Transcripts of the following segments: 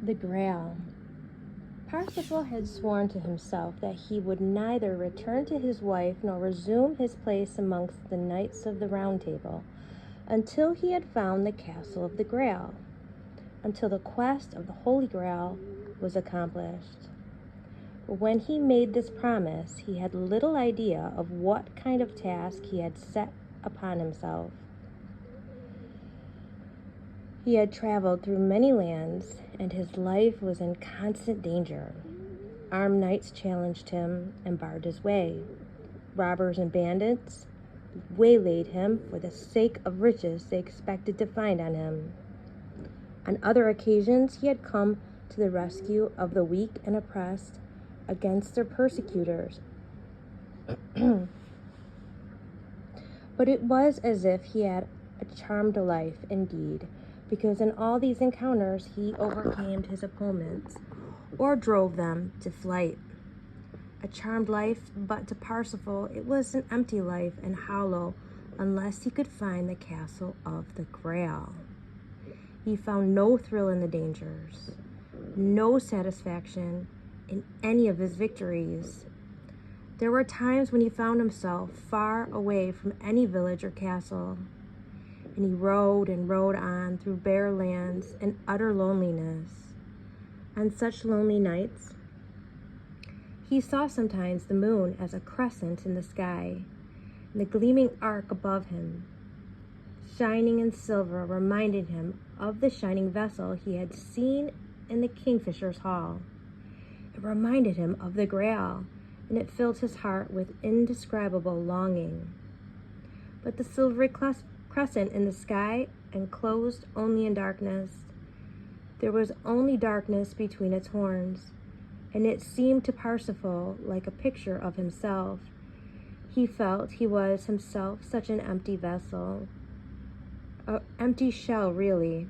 The Grail. Parsifal had sworn to himself that he would neither return to his wife nor resume his place amongst the Knights of the Round Table until he had found the Castle of the Grail, until the quest of the Holy Grail was accomplished. But when he made this promise, he had little idea of what kind of task he had set upon himself. He had traveled through many lands, and his life was in constant danger. Armed knights challenged him and barred his way. Robbers and bandits waylaid him for the sake of riches they expected to find on him. On other occasions, he had come to the rescue of the weak and oppressed against their persecutors. But it was as if he had a charmed life indeed, because in all these encounters he overcame his opponents or drove them to flight. A charmed life, but to Parsifal it was an empty life and hollow unless he could find the Castle of the Grail. He found no thrill in the dangers, no satisfaction in any of his victories. There were times when he found himself far away from any village or castle, and he rode and rode on through bare lands and utter loneliness. On such lonely nights, he saw sometimes the moon as a crescent in the sky, and the gleaming arc above him, shining in silver, reminded him of the shining vessel he had seen in the Kingfisher's Hall. It reminded him of the Grail, and it filled his heart with indescribable longing. But the silvery crescent in the sky enclosed only in darkness. There was only darkness between its horns, and it seemed to Parsifal like a picture of himself. He felt he was himself such an empty vessel, an empty shell really,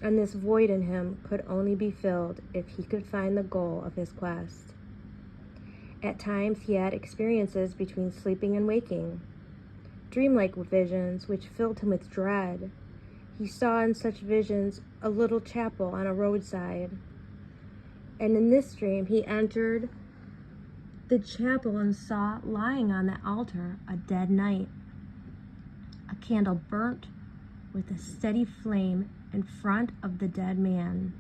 and this void in him could only be filled if he could find the goal of his quest. At times he had experiences between sleeping and waking, dreamlike visions which filled him with dread. He saw in such visions a little chapel on a roadside, and in this dream he entered the chapel and saw lying on the altar a dead knight. A candle burnt with a steady flame in front of the dead man.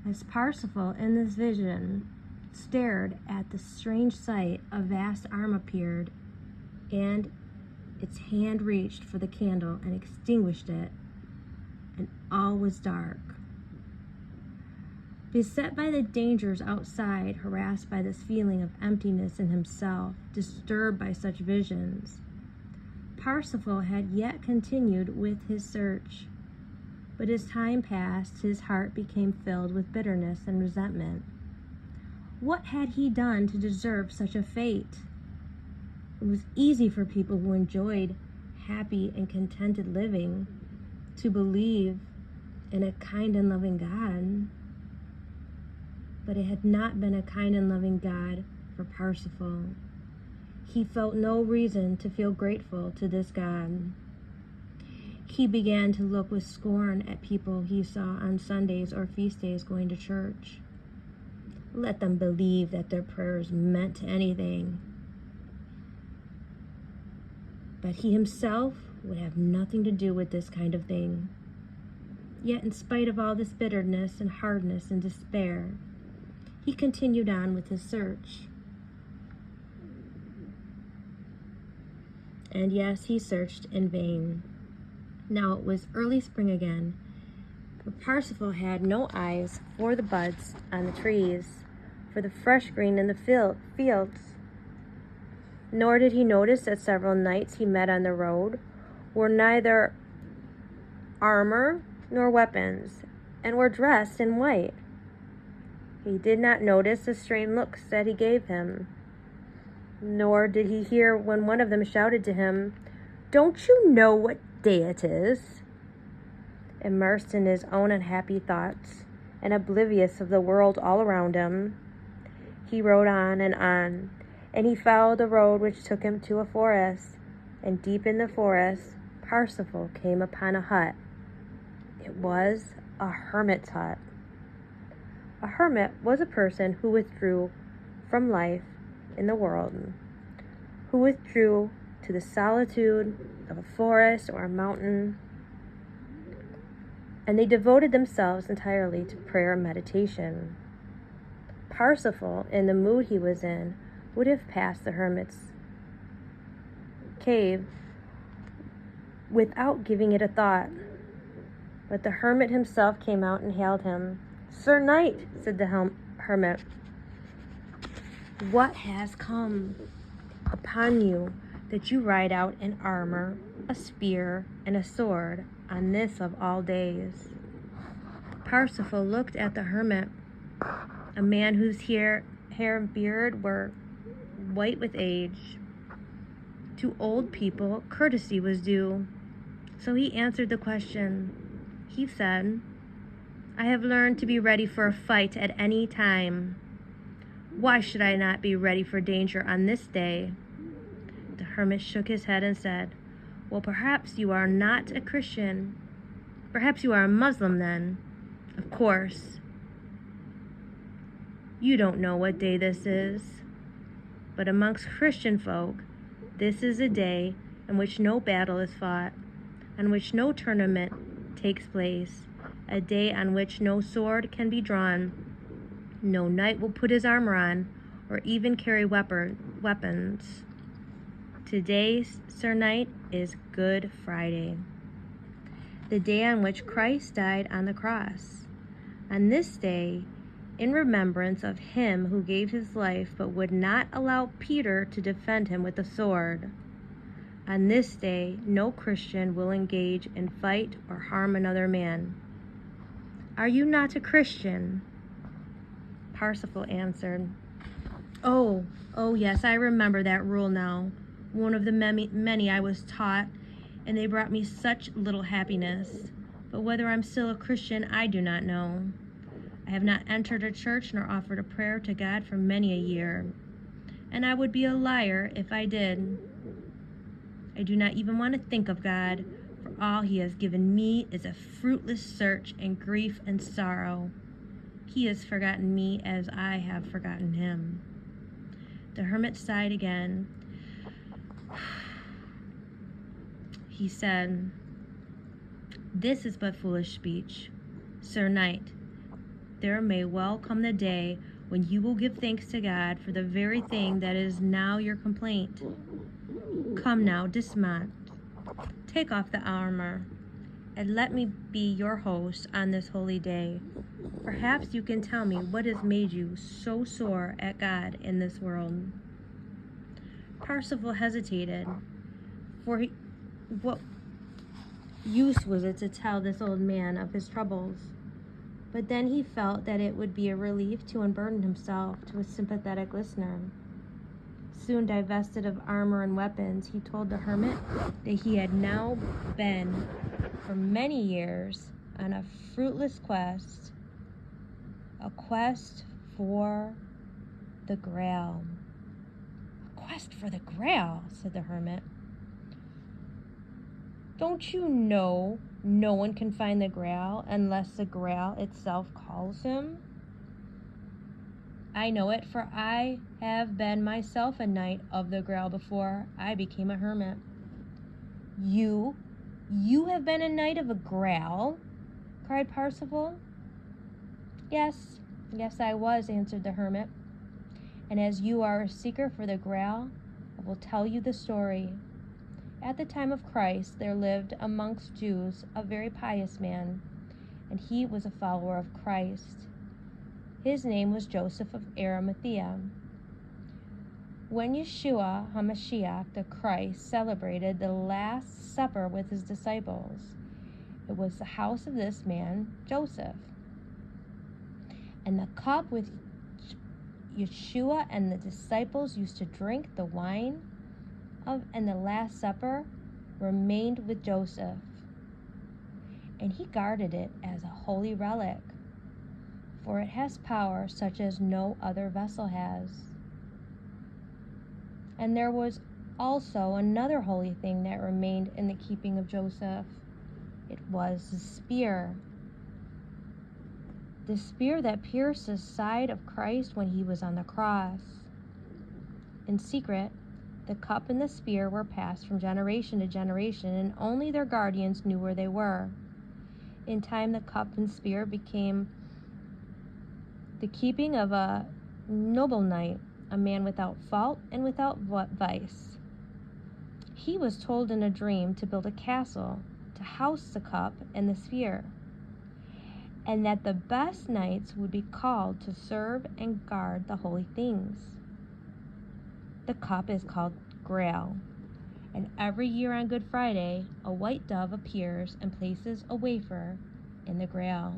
As Parsifal in this vision stared at the strange sight, a vast arm appeared, and its hand reached for the candle and extinguished it, and all was dark. Beset by the dangers outside, harassed by this feeling of emptiness in himself, disturbed by such visions, Parsifal had yet continued with his search. But as time passed, his heart became filled with bitterness and resentment. What had he done to deserve such a fate? It was easy for people who enjoyed happy and contented living to believe in a kind and loving God. But it had not been a kind and loving God for Parsifal. He felt no reason to feel grateful to this God. He began to look with scorn at people he saw on Sundays or feast days going to church. Let them believe that their prayers meant anything. But he himself would have nothing to do with this kind of thing. Yet in spite of all this bitterness and hardness and despair, he continued on with his search. And yes, he searched in vain. Now it was early spring again, but Parsifal had no eyes for the buds on the trees, for the fresh green in the fields. Nor did he notice that several knights he met on the road wore neither armor nor weapons, and were dressed in white. He did not notice the strange looks that he gave him, nor did he hear when one of them shouted to him, "Don't you know what day it is?" Immersed in his own unhappy thoughts and oblivious of the world all around him, he rode on, and he followed the road which took him to a forest, and deep in the forest Parsifal came upon a hut. It was a hermit's hut. A hermit was a person who withdrew from life in the world, who withdrew to the solitude of a forest or a mountain, and they devoted themselves entirely to prayer and meditation. Parsifal, in the mood he was in, would have passed the hermit's cave without giving it a thought. But the hermit himself came out and hailed him. "Sir Knight," said the hermit, "what has come upon you that you ride out in armor, a spear, and a sword on this of all days?" Parsifal looked at the hermit, a man whose hair and beard were white with age. To old people, courtesy was due, so he answered the question. He said, "I have learned to be ready for a fight at any time. Why should I not be ready for danger on this day?" The hermit shook his head and said, "Well, perhaps you are not a Christian. Perhaps you are a Muslim then. Of course, you don't know what day this is. But amongst Christian folk, this is a day in which no battle is fought, on which no tournament takes place, a day on which no sword can be drawn, no knight will put his armor on, or even carry weapons. Today, Sir Knight, is Good Friday, the day on which Christ died on the cross. On this day, in remembrance of him who gave his life but would not allow Peter to defend him with a sword. On this day, no Christian will engage in fight or harm another man. Are you not a Christian?" Parsifal answered, Oh, yes, I remember that rule now. One of the many I was taught, and they brought me such little happiness. But whether I'm still a Christian, I do not know. I have not entered a church nor offered a prayer to God for many a year, and I would be a liar if I did. I do not even want to think of God, for all he has given me is a fruitless search and grief and sorrow. He has forgotten me as I have forgotten him. The hermit sighed again. He said, "This is but foolish speech. Sir Knight, there may well come the day when you will give thanks to God for the very thing that is now your complaint. Come now, dismount, take off the armor, and let me be your host on this holy day. Perhaps you can tell me what has made you so sore at God in this world." Parsifal hesitated, for what use was it to tell this old man of his troubles? But then he felt that it would be a relief to unburden himself to a sympathetic listener. Soon divested of armor and weapons, he told the hermit that he had now been for many years on a fruitless quest, a quest for the Grail. "A quest for the Grail," said the hermit. "Don't you know no one can find the Grail unless the Grail itself calls him?" "I know it, for I have been myself a knight of the Grail before I became a hermit." You have been a knight of a Grail?" cried Parsifal. Yes, I was," answered the hermit. "And as you are a seeker for the Grail, I will tell you the story. At the time of Christ, there lived amongst Jews a very pious man, and he was a follower of Christ. His name was Joseph of Arimathea. When Yeshua HaMashiach, the Christ, celebrated the Last Supper with his disciples, it was the house of this man, Joseph. And the cup with Yeshua and the disciples used to drink the wine of and the Last Supper remained with Joseph, and he guarded it as a holy relic, for it has power such as no other vessel has. And there was also another holy thing that remained in the keeping of Joseph. It was the spear. the spear that pierced the side of Christ when he was on the cross. In secret, the cup and the spear were passed from generation to generation, and only their guardians knew where they were. In time, the cup and spear became the keeping of a noble knight, a man without fault and without vice. He was told in a dream to build a castle to house the cup and the spear, and that the best knights would be called to serve and guard the holy things. The cup is called Grail, and every year on Good Friday, a white dove appears and places a wafer in the Grail.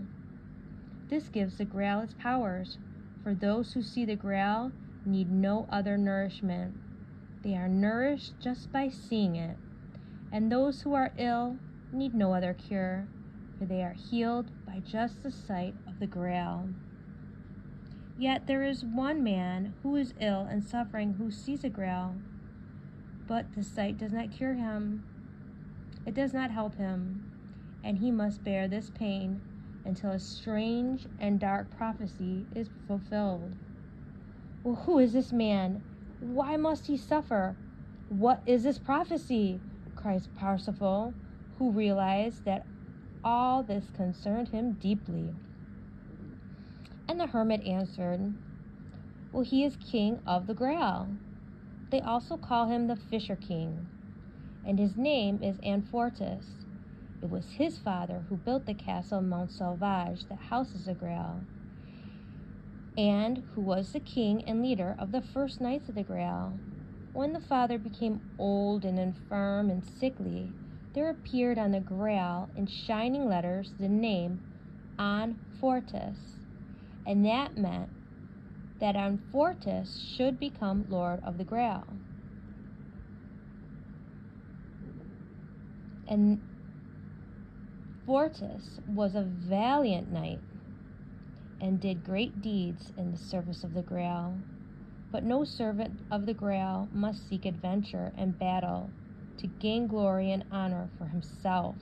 This gives the Grail its powers, for those who see the Grail need no other nourishment. They are nourished just by seeing it, and those who are ill need no other cure, for they are healed by just the sight of the Grail. Yet there is one man who is ill and suffering who sees a Grail, but the sight does not cure him. It does not help him, and he must bear this pain until a strange and dark prophecy is fulfilled. Well, who is this man? Why must he suffer? What is this prophecy? Cries Parsifal, who realized that all this concerned him deeply. And the hermit answered, well, he is king of the Grail. They also call him the Fisher King, and his name is Anthroposophy. It was his father who built the castle Mount Sauvage that houses the Grail, and who was the king and leader of the first knights of the Grail. When the father became old and infirm and sickly, there appeared on the Grail in shining letters the name Anthroposophy, and that meant that Anthroposophy should become Lord of the Grail. And Anthroposophy was a valiant knight and did great deeds in the service of the Grail. But no servant of the Grail must seek adventure and battle to gain glory and honor for himself.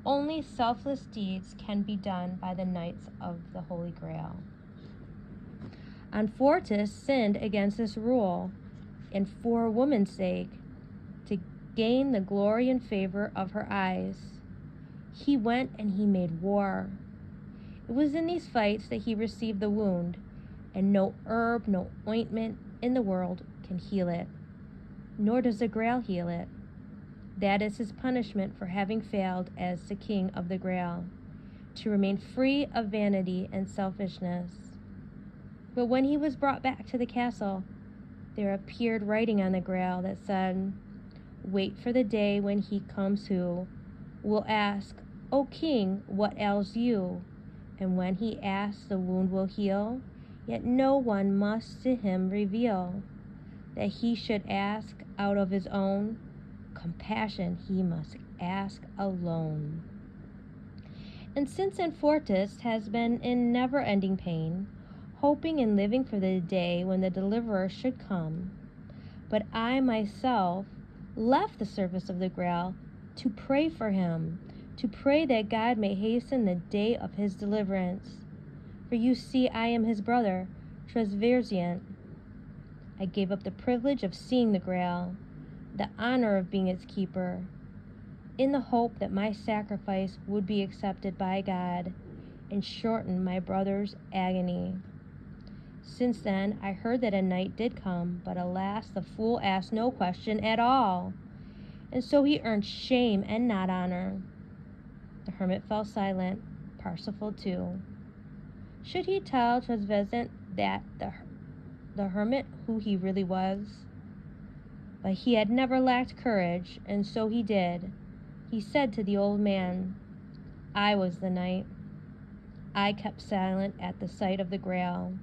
Only selfless deeds can be done by the knights of the Holy Grail. Anthroposophy sinned against this rule, and for a woman's sake, to gain the glory and favor of her eyes, he went and he made war. It was in these fights that he received the wound, and no herb, no ointment in the world can heal it, nor does the Grail heal it. That is his punishment for having failed as the king of the Grail, to remain free of vanity and selfishness. But when he was brought back to the castle, there appeared writing on the Grail that said, wait for the day when he comes who will ask, O king, what ails you? And when he asks, the wound will heal, yet no one must to him reveal that he should ask out of his own compassion, he must ask alone. And since Anthroposophy has been in never-ending pain, hoping and living for the day when the deliverer should come, but I myself left the service of the Grail to pray for him, to pray that God may hasten the day of his deliverance. For you see, I am his brother, Tresversiant. I gave up the privilege of seeing the Grail, the honor of being its keeper, in the hope that my sacrifice would be accepted by God and shorten my brother's agony. Since then, I heard that a night did come, but alas, the fool asked no question at all, and so he earned shame and not honor. The hermit fell silent, Parsifal too. Should he tell Tresversiant that the hermit who he really was? But he had never lacked courage, and so he did. He said to the old man, I was the knight. I kept silent at the sight of the Grail,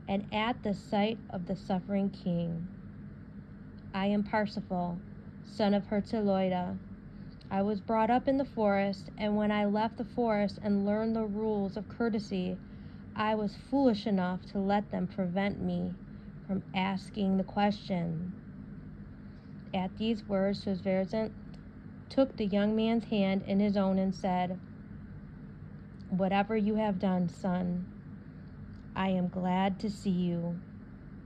and at the sight of the suffering king. I am Parsifal, son of Herzeloida. I was brought up in the forest, and when I left the forest and learned the rules of courtesy, I was foolish enough to let them prevent me from asking the question. At these words, Tresversiant took the young man's hand in his own and said, Whatever you have done, son, I am glad to see you.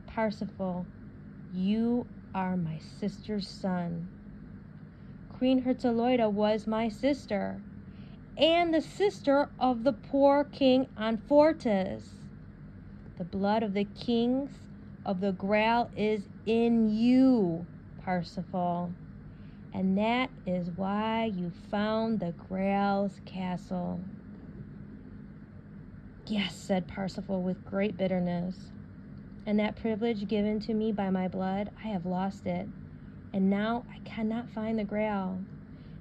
Parsifal, you are my sister's son. Queen Herzeloida was my sister, and the sister of the poor King Anfortas. The blood of the kings of the Grail is in you, Parsifal, and that is why you found the Grail's castle. Yes, said Parsifal with great bitterness, and that privilege given to me by my blood, I have lost it, and now I cannot find the Grail,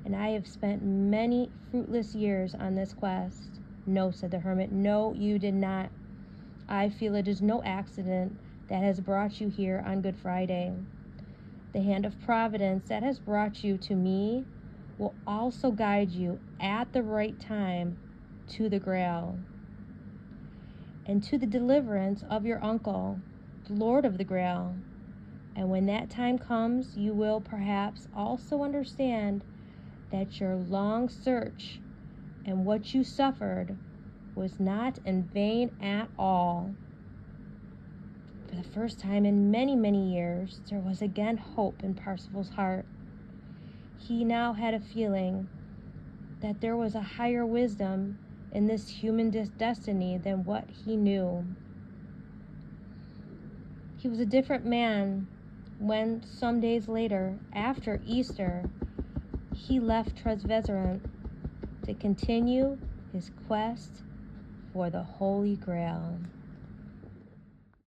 and I have spent many fruitless years on this quest. No, said the hermit, no, you did not. I feel it is no accident that has brought you here on Good Friday. The hand of Providence that has brought you to me will also guide you at the right time to the Grail and to the deliverance of your uncle, the Lord of the Grail. And when that time comes, you will perhaps also understand that your long search and what you suffered was not in vain at all. For the first time in many, many years, there was again hope in Parsifal's heart. He now had a feeling that there was a higher wisdom in this human destiny than what he knew. He was a different man when, some days later, after Easter, he left Trezvezerant to continue his quest for the Holy Grail.